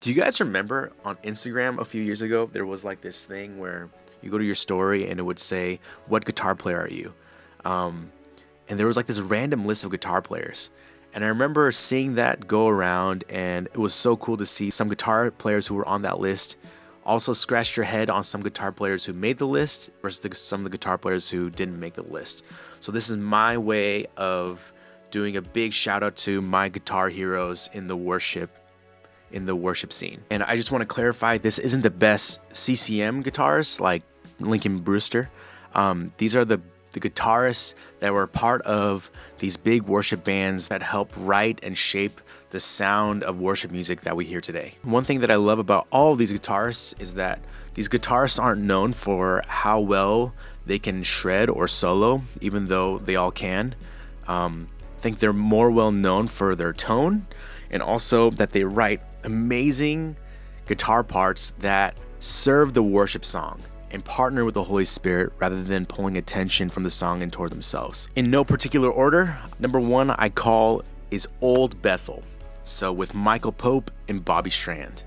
Do you guys remember on Instagram a few years ago, there was like this thing where you go to your story and it would say, what guitar player are you? And there was like this random list of guitar players. And I remember seeing that go around, and it was so cool to see some guitar players who were on that list also scratch your head on some guitar players who made the list versus some of the guitar players who didn't make the list. So this is my way of doing a big shout out to my guitar heroes in the worship scene. And I just want to clarify, this isn't the best CCM guitarists like Lincoln Brewster. These are the guitarists that were part of these big worship bands that helped write and shape the sound of worship music that we hear today. One thing that I love about all of these guitarists is that these guitarists aren't known for how well they can shred or solo, even though they all can. I think they're more well known for their tone, and also that they write amazing guitar parts that serve the worship song and partner with the Holy Spirit rather than pulling attention from the song and toward themselves. In no particular order, number one I call is Old Bethel. So with Michael Pope and Bobby Strand.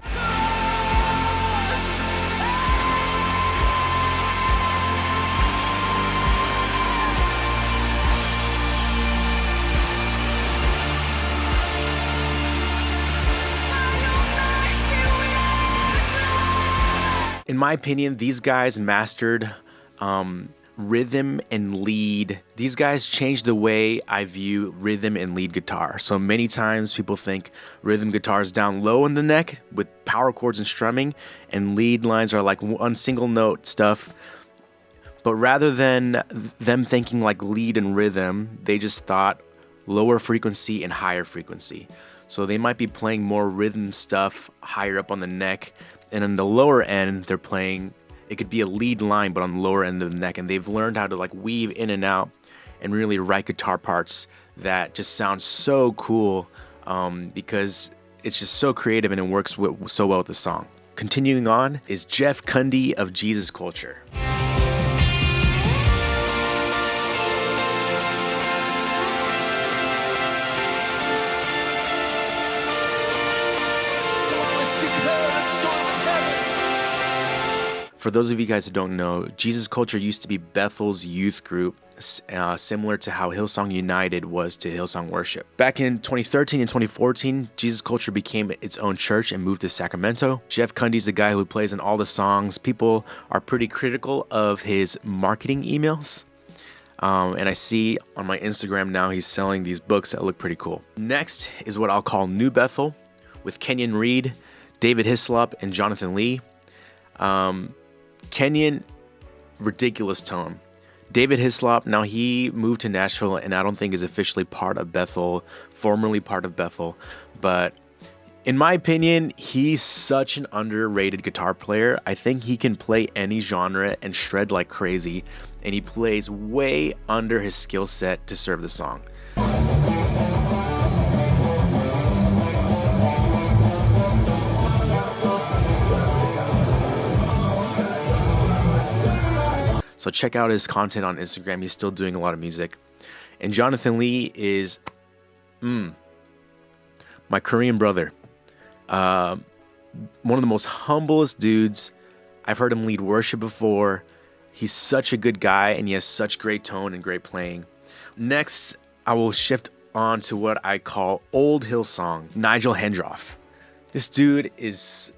In my opinion, these guys mastered rhythm and lead. These guys changed the way I view rhythm and lead guitar. So many times people think rhythm guitar is down low in the neck with power chords and strumming, and lead lines are like one single note stuff. But rather than them thinking like lead and rhythm, they just thought lower frequency and higher frequency. So they might be playing more rhythm stuff higher up on the neck, and on the lower end, they're playing, it could be a lead line, but on the lower end of the neck. And they've learned how to like weave in and out and really write guitar parts that just sound so cool because it's just so creative and it works so well with the song. Continuing on is Jeff Cundy of Jesus Culture. For those of you guys who don't know, Jesus Culture used to be Bethel's youth group, similar to how Hillsong United was to Hillsong Worship. Back in 2013 and 2014, Jesus Culture became its own church and moved to Sacramento. Jeff Cundy's the guy who plays in all the songs. People are pretty critical of his marketing emails. And I see on my Instagram now he's selling these books that look pretty cool. Next is what I'll call New Bethel with Kenyon Reed, David Hislop, and Jonathan Lee. Kenyon, ridiculous tone. David Hislop, now he moved to Nashville and I don't think is officially part of Bethel, formerly part of Bethel. But in my opinion, he's such an underrated guitar player. I think he can play any genre and shred like crazy. And he plays way under his skill set to serve the song. So check out his content on Instagram. He's still doing a lot of music. And Jonathan Lee is my Korean brother. One of the most humblest dudes. I've heard him lead worship before. He's such a good guy and he has such great tone and great playing. Next, I will shift on to what I call Old Hillsong, Nigel Hendroff. This dude is...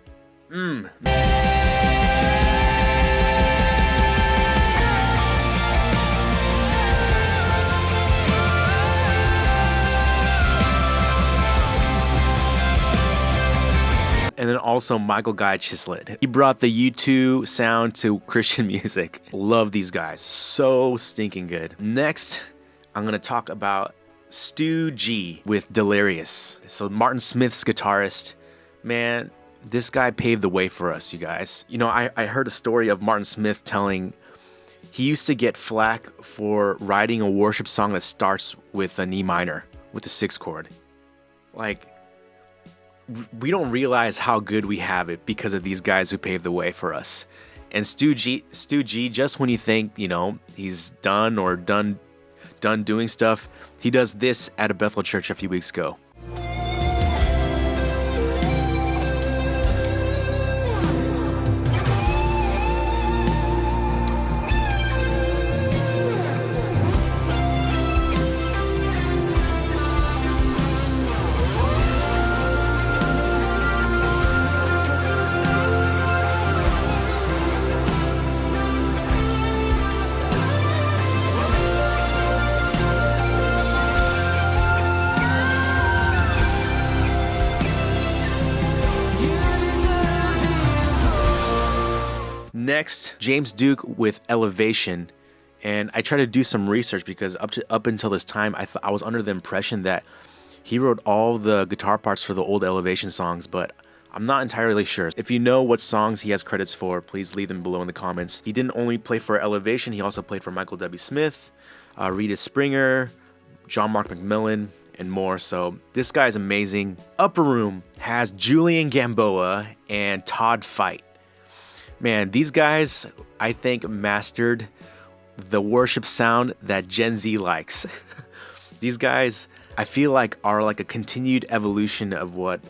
And then also Michael Guy Chislett. He brought the U2 sound to Christian music. Love these guys. So stinking good. Next, I'm going to talk about Stu G with Delirious. So Martin Smith's guitarist. Man, this guy paved the way for us, you guys. You know, I heard a story of Martin Smith telling he used to get flack for writing a worship song that starts with an E minor, with a 6 chord. Like, we don't realize how good we have it because of these guys who paved the way for us. And Stu G, just when you think, you know, he's done doing stuff, he does this at a Bethel church a few weeks ago. Next, James Duke with Elevation. And I tried to do some research because up until this time, I was under the impression that he wrote all the guitar parts for the old Elevation songs, but I'm not entirely sure. If you know what songs he has credits for, please leave them below in the comments. He didn't only play for Elevation, he also played for Michael W. Smith, Rita Springer, John Mark McMillan, and more. So this guy's amazing. Upper Room has Julian Gamboa and Todd Fight. Man, these guys, I think, mastered the worship sound that Gen Z likes. These guys, I feel like, are like a continued evolution of what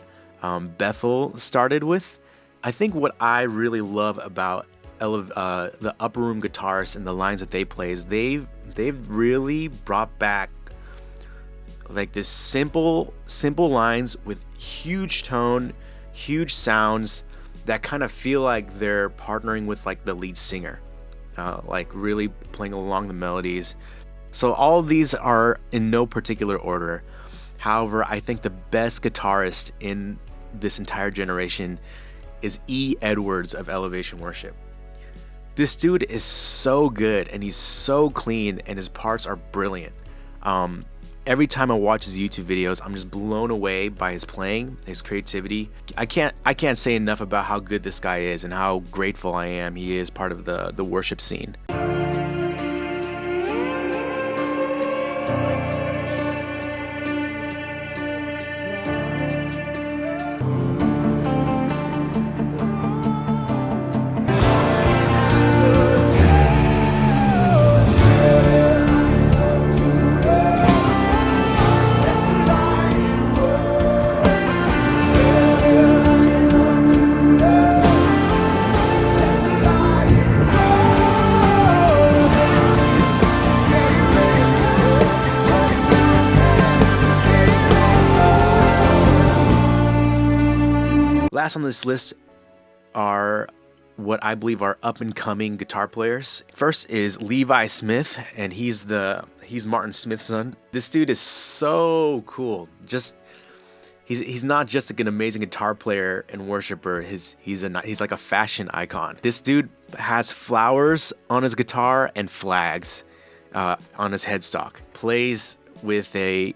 Bethel started with. I think what I really love about the Upper Room guitarists and the lines that they play is they've really brought back like this simple lines with huge tone, huge sounds that kind of feel like they're partnering with like the lead singer, like really playing along the melodies. So all of these are in no particular order. However, I think the best guitarist in this entire generation is E. Edwards of Elevation Worship. This dude is so good and he's so clean and his parts are brilliant. Every time I watch his YouTube videos, I'm just blown away by his playing, his creativity. I can't say enough about how good this guy is and how grateful I am he is part of the worship scene. Last on this list are what I believe are up-and-coming guitar players. First is Levi Smith, and he's Martin Smith's son. This dude is so cool. He's not just like an amazing guitar player and worshiper. He's like a fashion icon. This dude has flowers on his guitar and flags on his headstock. Plays with a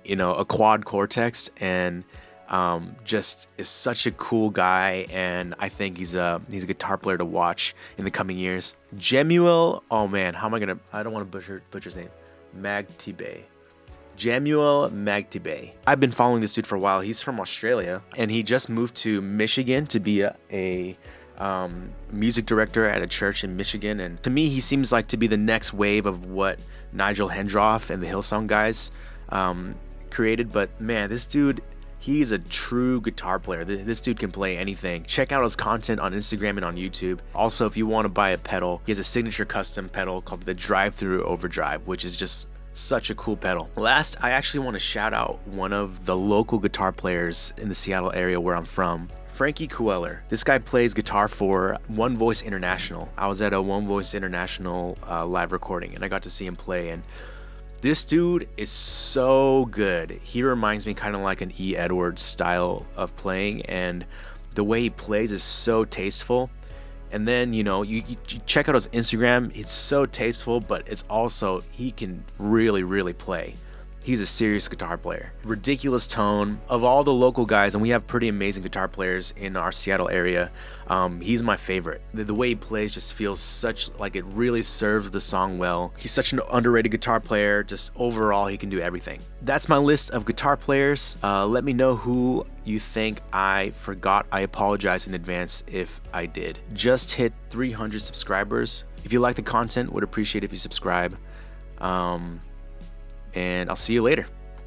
quad Cortex and just is such a cool guy, and I think he's a guitar player to watch in the coming years. Jemuel, oh man, I don't want to butcher his name. Magtibe. Jemuel Magtibe. I've been following this dude for a while. He's from Australia, and he just moved to Michigan to be a music director at a church in Michigan. And to me, he seems like to be the next wave of what Nigel Hendroff and the Hillsong guys created. But man, this dude, he's a true guitar player. This dude can play anything. Check out his content on Instagram and on YouTube. Also, if you want to buy a pedal, he has a signature custom pedal called the Drive-Thru Overdrive, which is just such a cool pedal. Last, I actually want to shout out one of the local guitar players in the Seattle area where I'm from, Frankie Kueller. This guy plays guitar for One Voice International. I was at a One Voice International live recording, and I got to see him play, and this dude is so good. He reminds me kind of like an E. Edwards style of playing, and the way he plays is so tasteful. And then, you check out his Instagram. It's so tasteful, but it's also, he can really, really play. He's a serious guitar player. Ridiculous tone. Of all the local guys, and we have pretty amazing guitar players in our Seattle area, he's my favorite. The way he plays just feels such like it really serves the song well. He's such an underrated guitar player. Just overall, he can do everything. That's my list of guitar players. Let me know who you think I forgot. I apologize in advance if I did. Just hit 300 subscribers. If you like the content, would appreciate if you subscribe. And I'll see you later.